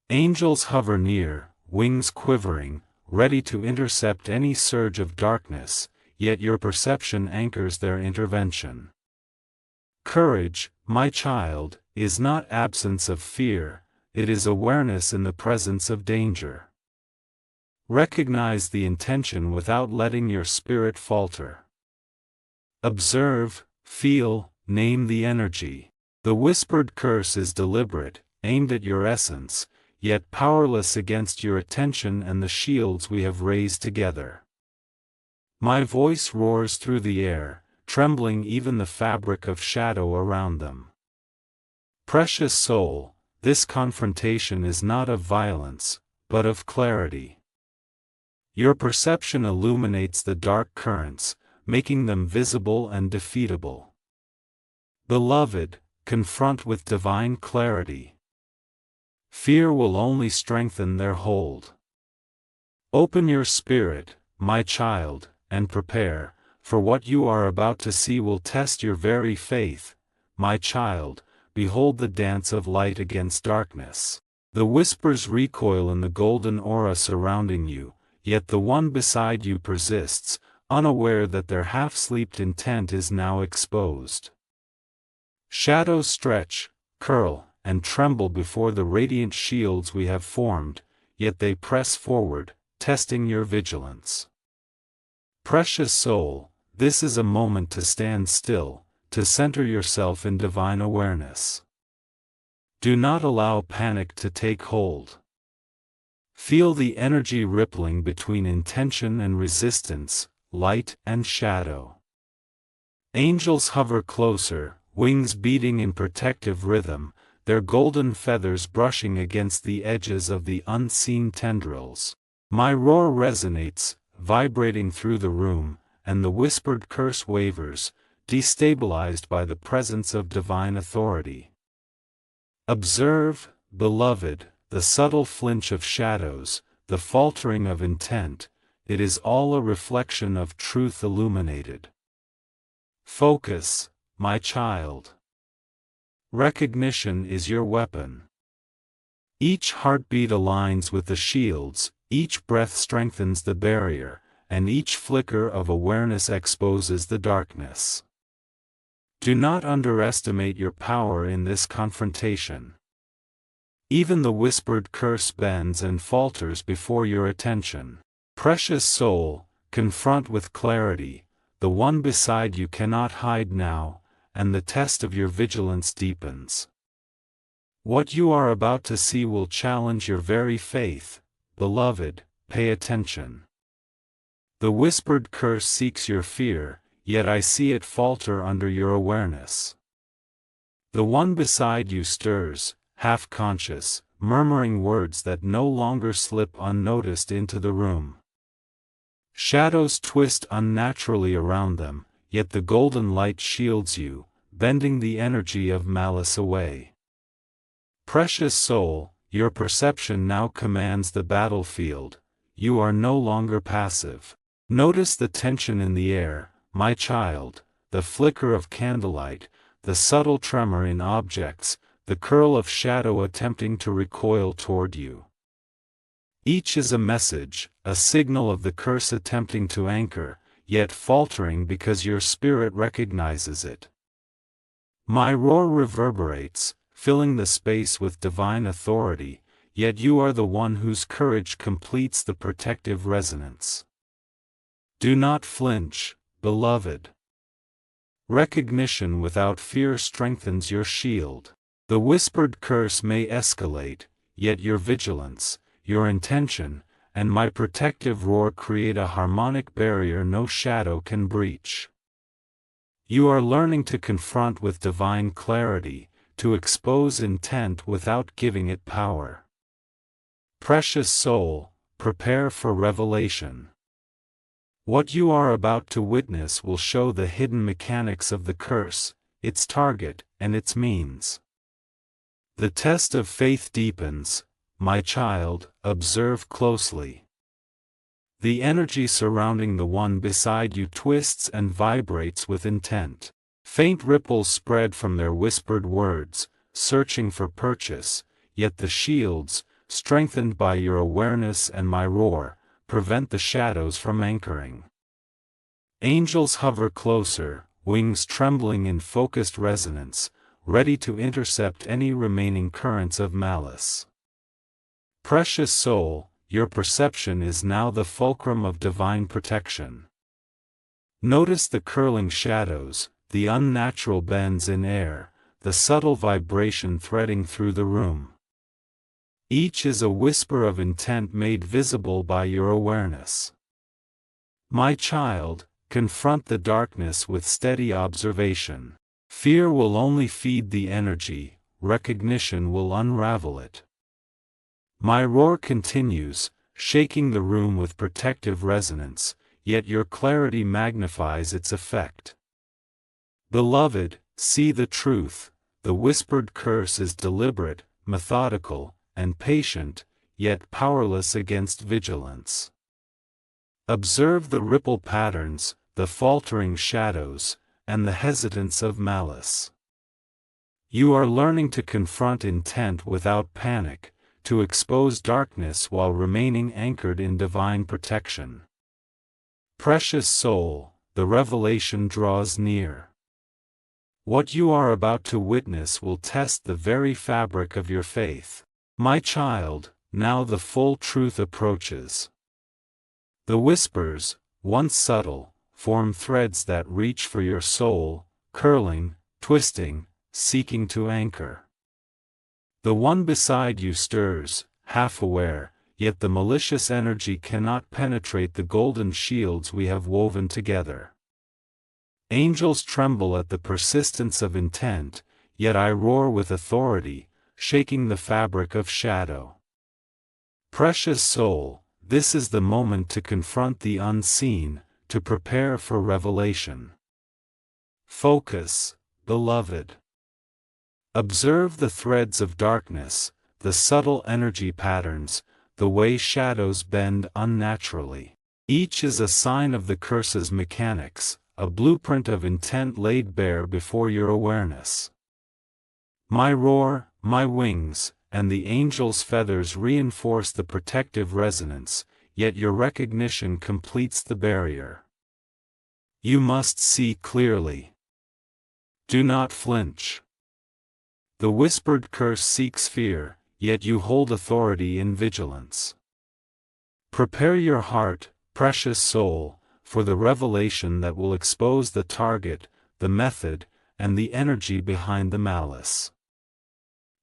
Angels hover near, wings quivering, ready to intercept any surge of darkness, yet your perception anchors their intervention. Courage, my child, is not absence of fear, it is awareness in the presence of danger. Recognize the intention without letting your spirit falter. Observe, feel, name the energy. The whispered curse is deliberate, aimed at your essence, yet powerless against your attention and the shields we have raised together. My voice roars through the air, trembling even the fabric of shadow around them. Precious soul, this confrontation is not of violence, but of clarity. Your perception illuminates the dark currents, making them visible and defeatable. Beloved, confront with divine clarity. Fear will only strengthen their hold. Open your spirit, my child, and prepare, for what you are about to see will test your very faith. My child, behold the dance of light against darkness. The whispers recoil in the golden aura surrounding you, yet the one beside you persists, unaware that their half-sleeped intent is now exposed. Shadows stretch, curl, and tremble before the radiant shields we have formed, yet they press forward, testing your vigilance. Precious soul, this is a moment to stand still, to center yourself in divine awareness. Do not allow panic to take hold. Feel the energy rippling between intention and resistance, light and shadow. Angels hover closer, wings beating in protective rhythm, their golden feathers brushing against the edges of the unseen tendrils. My roar resonates, vibrating through the room, and the whispered curse wavers, destabilized by the presence of divine authority. Observe, beloved, the subtle flinch of shadows, the faltering of intent, it is all a reflection of truth illuminated. Focus, my child. Recognition is your weapon. Each heartbeat aligns with the shields, each breath strengthens the barrier, and each flicker of awareness exposes the darkness. Do not underestimate your power in this confrontation. Even the whispered curse bends and falters before your attention. Precious soul, confront with clarity, the one beside you cannot hide now, and the test of your vigilance deepens. What you are about to see will challenge your very faith. Beloved, pay attention. The whispered curse seeks your fear, yet I see it falter under your awareness. The one beside you stirs, half-conscious, murmuring words that no longer slip unnoticed into the room. Shadows twist unnaturally around them, yet the golden light shields you, bending the energy of malice away. Precious soul, your perception now commands the battlefield, you are no longer passive. Notice the tension in the air, my child, the flicker of candlelight, the subtle tremor in objects, the curl of shadow attempting to recoil toward you. Each is a message, a signal of the curse attempting to anchor, yet faltering because your spirit recognizes it. My roar reverberates, filling the space with divine authority, yet you are the one whose courage completes the protective resonance. Do not flinch, beloved. Recognition without fear strengthens your shield. The whispered curse may escalate, yet your vigilance, your intention, and my protective roar create a harmonic barrier no shadow can breach. You are learning to confront with divine clarity, to expose intent without giving it power. Precious soul, prepare for revelation. What you are about to witness will show the hidden mechanics of the curse, its target, and its means. The test of faith deepens, my child, observe closely. The energy surrounding the one beside you twists and vibrates with intent. Faint ripples spread from their whispered words, searching for purchase, yet the shields, strengthened by your awareness and my roar, prevent the shadows from anchoring. Angels hover closer, wings trembling in focused resonance, ready to intercept any remaining currents of malice. Precious soul, your perception is now the fulcrum of divine protection. Notice the curling shadows, the unnatural bends in air, the subtle vibration threading through the room. Each is a whisper of intent made visible by your awareness. My child, confront the darkness with steady observation. Fear will only feed the energy, recognition will unravel it. My roar continues, shaking the room with protective resonance, yet your clarity magnifies its effect. Beloved, see the truth, the whispered curse is deliberate, methodical, and patient, yet powerless against vigilance. Observe the ripple patterns, the faltering shadows, and the hesitance of malice. You are learning to confront intent without panic, to expose darkness while remaining anchored in divine protection. Precious soul, the revelation draws near. What you are about to witness will test the very fabric of your faith. My child, now the full truth approaches. The whispers, once subtle, form threads that reach for your soul, curling, twisting, seeking to anchor. The one beside you stirs, half aware, yet the malicious energy cannot penetrate the golden shields we have woven together. Angels tremble at the persistence of intent, yet I roar with authority, shaking the fabric of shadow. Precious soul, this is the moment to confront the unseen, to prepare for revelation. Focus, beloved. Observe the threads of darkness, the subtle energy patterns, the way shadows bend unnaturally. Each is a sign of the curse's mechanics, a blueprint of intent laid bare before your awareness. My roar, my wings, and the angel's feathers reinforce the protective resonance, yet your recognition completes the barrier. You must see clearly. Do not flinch. The whispered curse seeks fear, yet you hold authority in vigilance. Prepare your heart, precious soul, for the revelation that will expose the target, the method, and the energy behind the malice.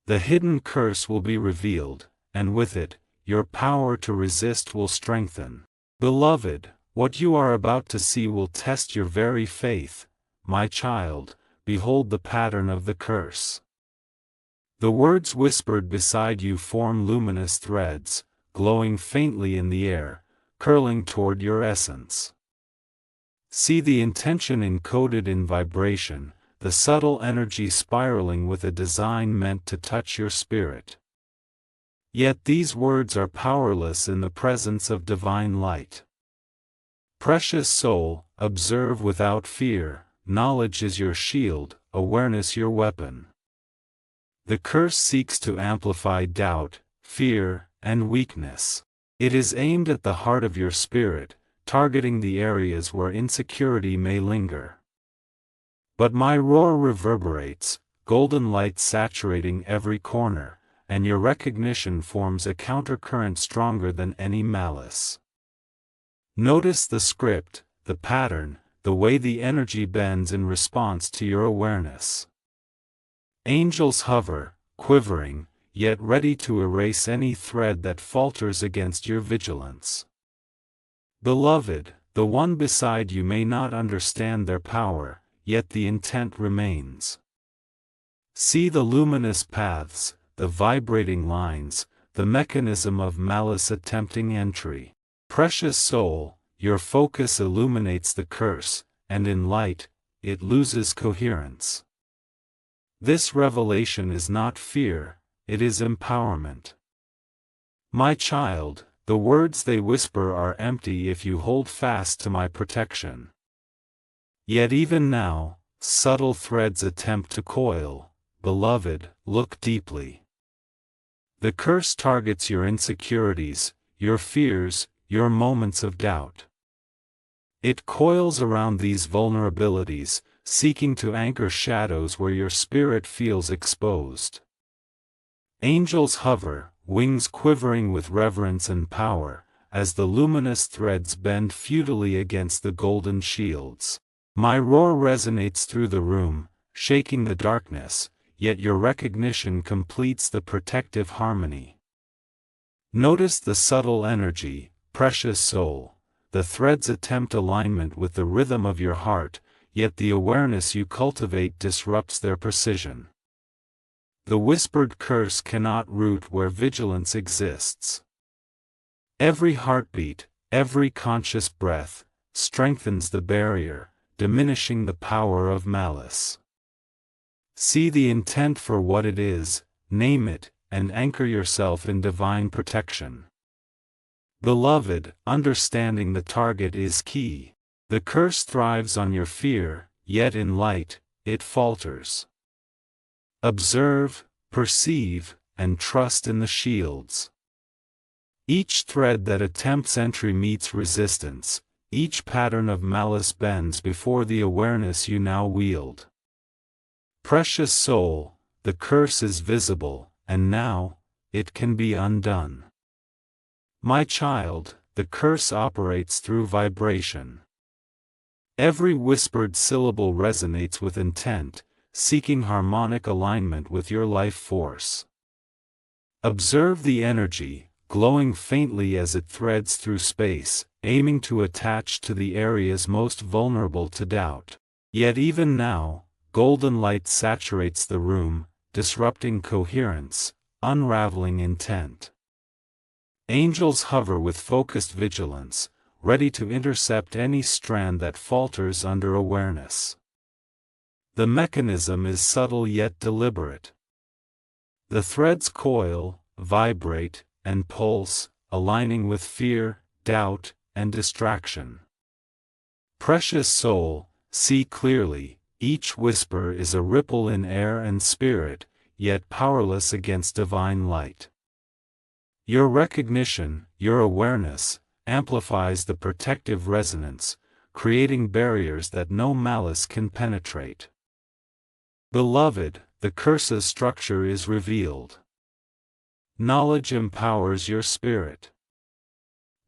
The hidden curse will be revealed, and with it, your power to resist will strengthen. Beloved, what you are about to see will test your very faith. My child, behold the pattern of the curse. The words whispered beside you form luminous threads, glowing faintly in the air, curling toward your essence. See the intention encoded in vibration, the subtle energy spiraling with a design meant to touch your spirit. Yet these words are powerless in the presence of divine light. Precious soul, observe without fear, knowledge is your shield, awareness your weapon. The curse seeks to amplify doubt, fear, and weakness. It is aimed at the heart of your spirit, targeting the areas where insecurity may linger. But my roar reverberates, golden light saturating every corner, and your recognition forms a countercurrent stronger than any malice. Notice the script, the pattern, the way the energy bends in response to your awareness. Angels hover, quivering, yet ready to erase any thread that falters against your vigilance. Beloved, the one beside you may not understand their power, yet the intent remains. See the luminous paths, the vibrating lines, the mechanism of malice attempting entry. Precious soul, your focus illuminates the curse, and in light, it loses coherence. This revelation is not fear, it is empowerment. My child, the words they whisper are empty if you hold fast to my protection. Yet even now, subtle threads attempt to coil. Beloved, look deeply. The curse targets your insecurities, your fears, your moments of doubt. It coils around these vulnerabilities, seeking to anchor shadows where your spirit feels exposed. Angels hover, wings quivering with reverence and power, as the luminous threads bend futilely against the golden shields. My roar resonates through the room, shaking the darkness, yet your recognition completes the protective harmony. Notice the subtle energy, precious soul. The threads attempt alignment with the rhythm of your heart, yet the awareness you cultivate disrupts their precision. The whispered curse cannot root where vigilance exists. Every heartbeat, every conscious breath, strengthens the barrier, diminishing the power of malice. See the intent for what it is, name it, and anchor yourself in divine protection. Beloved, understanding the target is key. The curse thrives on your fear, yet in light, it falters. Observe, perceive, and trust in the shields. Each thread that attempts entry meets resistance, each pattern of malice bends before the awareness you now wield. Precious soul, the curse is visible, and now, it can be undone. My child, the curse operates through vibration. Every whispered syllable resonates with intent, seeking harmonic alignment with your life force. Observe the energy, glowing faintly as it threads through space, aiming to attach to the areas most vulnerable to doubt. Yet even now, golden light saturates the room, disrupting coherence, unraveling intent. Angels hover with focused vigilance, ready to intercept any strand that falters under awareness. The mechanism is subtle yet deliberate. The threads coil, vibrate, and pulse, aligning with fear, doubt, and distraction. Precious soul, see clearly, each whisper is a ripple in air and spirit, yet powerless against divine light. Your recognition, your awareness, amplifies the protective resonance, creating barriers that no malice can penetrate. Beloved, the curse's structure is revealed. Knowledge empowers your spirit.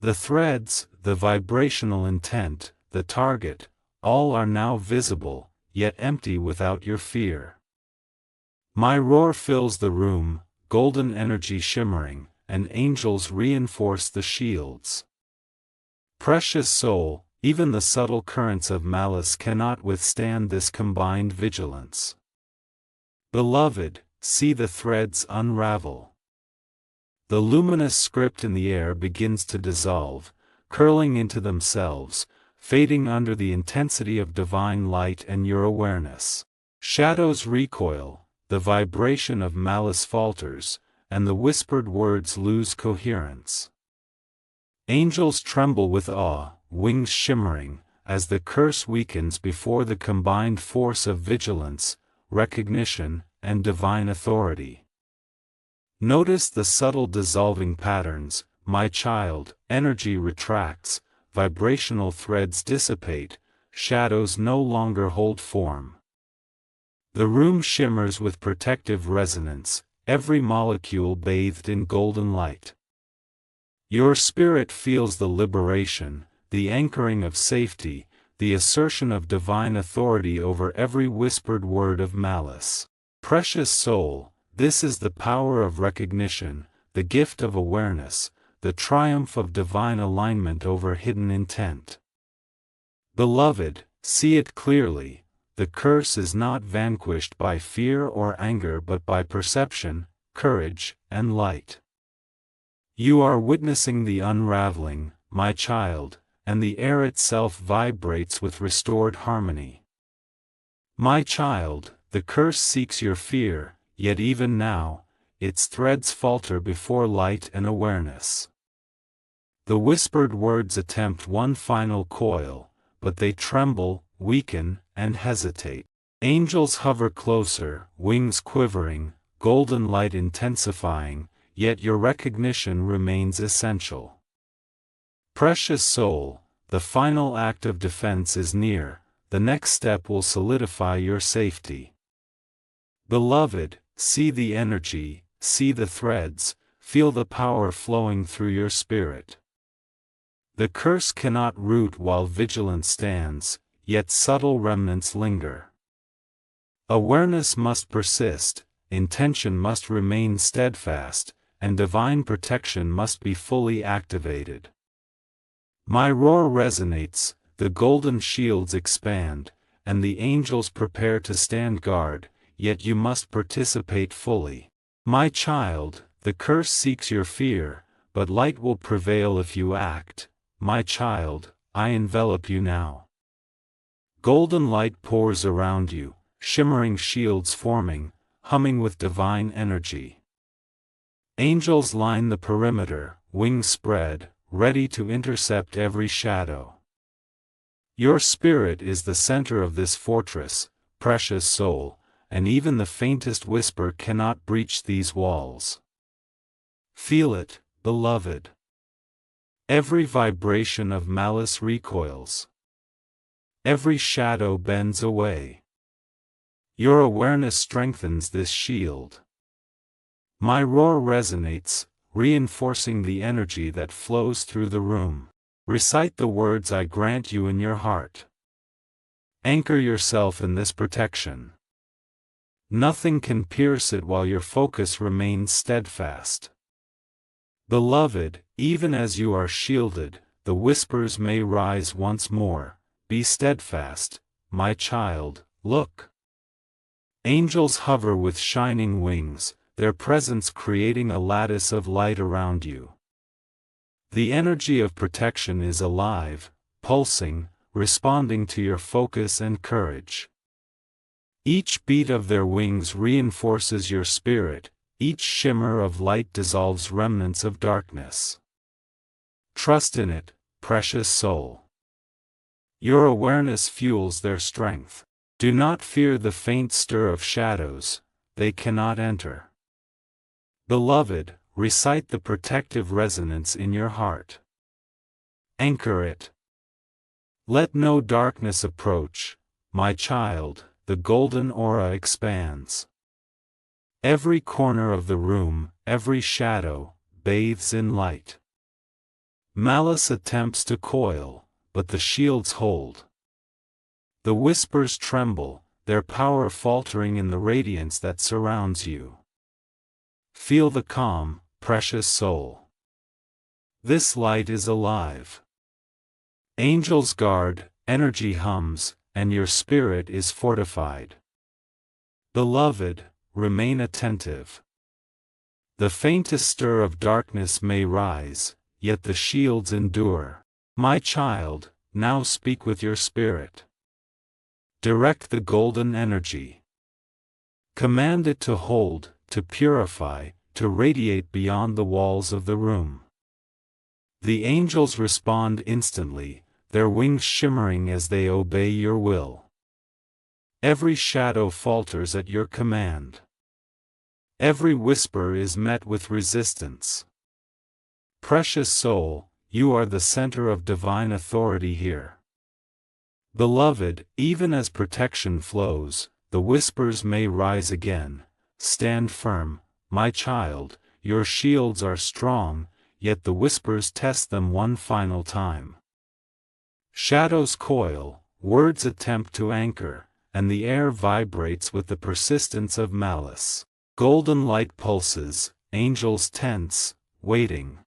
The threads, the vibrational intent, the target, all are now visible, yet empty without your fear. My roar fills the room, golden energy shimmering, and angels reinforce the shields. Precious soul, even the subtle currents of malice cannot withstand this combined vigilance. Beloved, see the threads unravel. The luminous script in the air begins to dissolve, curling into themselves, fading under the intensity of divine light and your awareness. Shadows recoil, the vibration of malice falters, and the whispered words lose coherence. Angels tremble with awe, wings shimmering, as the curse weakens before the combined force of vigilance, recognition, and divine authority. Notice the subtle dissolving patterns, my child. Energy retracts, vibrational threads dissipate, shadows no longer hold form. The room shimmers with protective resonance, every molecule bathed in golden light. Your spirit feels the liberation, the anchoring of safety, the assertion of divine authority over every whispered word of malice. Precious soul, this is the power of recognition, the gift of awareness, the triumph of divine alignment over hidden intent. Beloved, see it clearly, the curse is not vanquished by fear or anger but by perception, courage, and light. You are witnessing the unraveling, my child, and the air itself vibrates with restored harmony. My child, the curse seeks your fear, yet even now, its threads falter before light and awareness. The whispered words attempt one final coil, but they tremble, weaken, and hesitate. Angels hover closer, wings quivering, golden light intensifying, yet your recognition remains essential. Precious soul, the final act of defense is near, the next step will solidify your safety. Beloved, see the energy, see the threads, feel the power flowing through your spirit. The curse cannot root while vigilance stands, yet subtle remnants linger. Awareness must persist, intention must remain steadfast, and divine protection must be fully activated. My roar resonates, the golden shields expand, and the angels prepare to stand guard, yet you must participate fully. My child, the curse seeks your fear, but light will prevail if you act. My child, I envelop you now. Golden light pours around you, shimmering shields forming, humming with divine energy. Angels line the perimeter, wings spread, ready to intercept every shadow. Your spirit is the center of this fortress, precious soul, and even the faintest whisper cannot breach these walls. Feel it, beloved. Every vibration of malice recoils. Every shadow bends away. Your awareness strengthens this shield. My roar resonates, reinforcing the energy that flows through the room. Recite the words I grant you in your heart. Anchor yourself in this protection. Nothing can pierce it while your focus remains steadfast. Beloved, even as you are shielded, the whispers may rise once more. Be steadfast, my child, look. Angels hover with shining wings, their presence creating a lattice of light around you. The energy of protection is alive, pulsing, responding to your focus and courage. Each beat of their wings reinforces your spirit, each shimmer of light dissolves remnants of darkness. Trust in it, precious soul. Your awareness fuels their strength. Do not fear the faint stir of shadows, they cannot enter. Beloved, recite the protective resonance in your heart. Anchor it. Let no darkness approach, my child, the golden aura expands. Every corner of the room, every shadow, bathes in light. Malice attempts to coil, but the shields hold. The whispers tremble, their power faltering in the radiance that surrounds you. Feel the calm, precious soul. This light is alive. Angels guard, energy hums, and your spirit is fortified. Beloved, remain attentive. The faintest stir of darkness may rise, yet the shields endure. My child, now speak with your spirit. Direct the golden energy. Command it to hold, to purify, to radiate beyond the walls of the room. The angels respond instantly, their wings shimmering as they obey your will. Every shadow falters at your command. Every whisper is met with resistance. Precious soul, you are the center of divine authority here. Beloved, even as protection flows, the whispers may rise again. Stand firm, my child, your shields are strong, yet the whispers test them one final time. Shadows coil, words attempt to anchor, and the air vibrates with the persistence of malice. Golden light pulses, angels tense, waiting.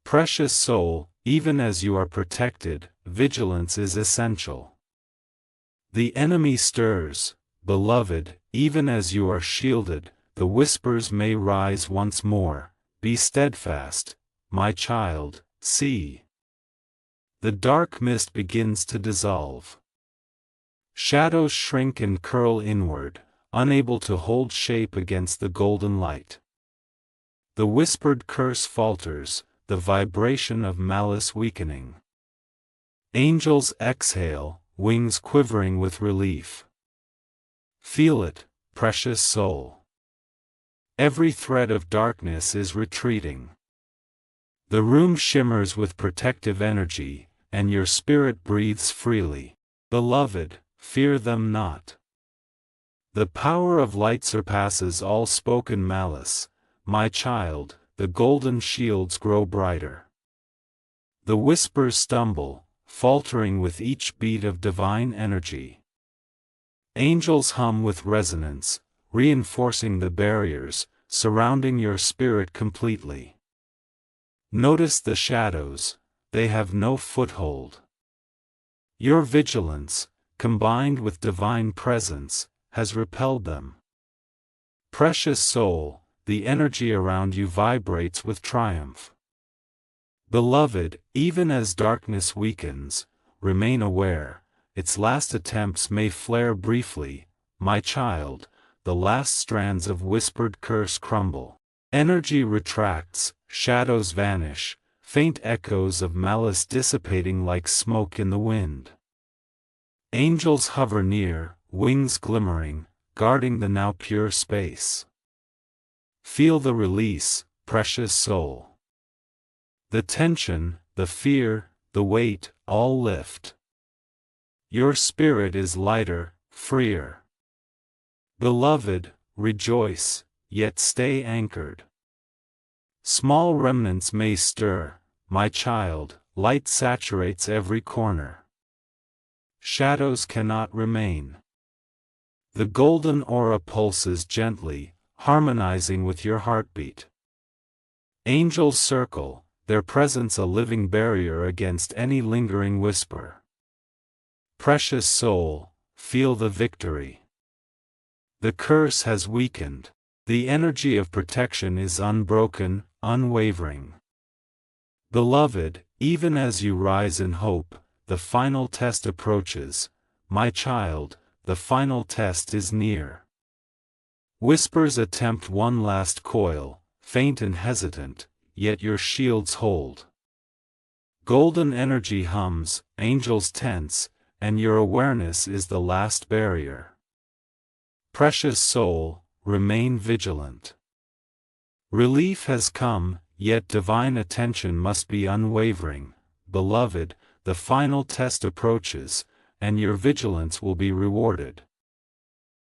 Precious soul, even as you are protected, vigilance is essential. The enemy stirs, beloved, even as you are shielded, the whispers may rise once more. Be steadfast, my child, see. The dark mist begins to dissolve. Shadows shrink and curl inward, unable to hold shape against the golden light. The whispered curse falters, the vibration of malice weakening. Angels exhale, wings quivering with relief. Feel it, precious soul. Every thread of darkness is retreating. The room shimmers with protective energy, and your spirit breathes freely. Beloved, fear them not. The power of light surpasses all spoken malice. My child, the golden shields grow brighter. The whispers stumble, faltering with each beat of divine energy. Angels hum with resonance, reinforcing the barriers, surrounding your spirit completely. Notice the shadows, they have no foothold. Your vigilance, combined with divine presence, has repelled them. Precious soul, the energy around you vibrates with triumph. Beloved, even as darkness weakens, remain aware, its last attempts may flare briefly. My child, the last strands of whispered curse crumble. Energy retracts, shadows vanish, faint echoes of malice dissipating like smoke in the wind. Angels hover near, wings glimmering, guarding the now pure space. Feel the release, precious soul. The tension, the fear, the weight, all lift. Your spirit is lighter, freer. Beloved, rejoice, yet stay anchored. Small remnants may stir, my child, light saturates every corner. Shadows cannot remain. The golden aura pulses gently, harmonizing with your heartbeat. Angels circle, their presence a living barrier against any lingering whisper. Precious soul, feel the victory. The curse has weakened. The energy of protection is unbroken, unwavering. Beloved, even as you rise in hope, the final test approaches. My child, the final test is near. Whispers attempt one last coil, faint and hesitant, yet your shields hold. Golden energy hums, angels tense, and your awareness is the last barrier. Precious soul, remain vigilant. Relief has come, yet divine attention must be unwavering. Beloved, the final test approaches, and your vigilance will be rewarded.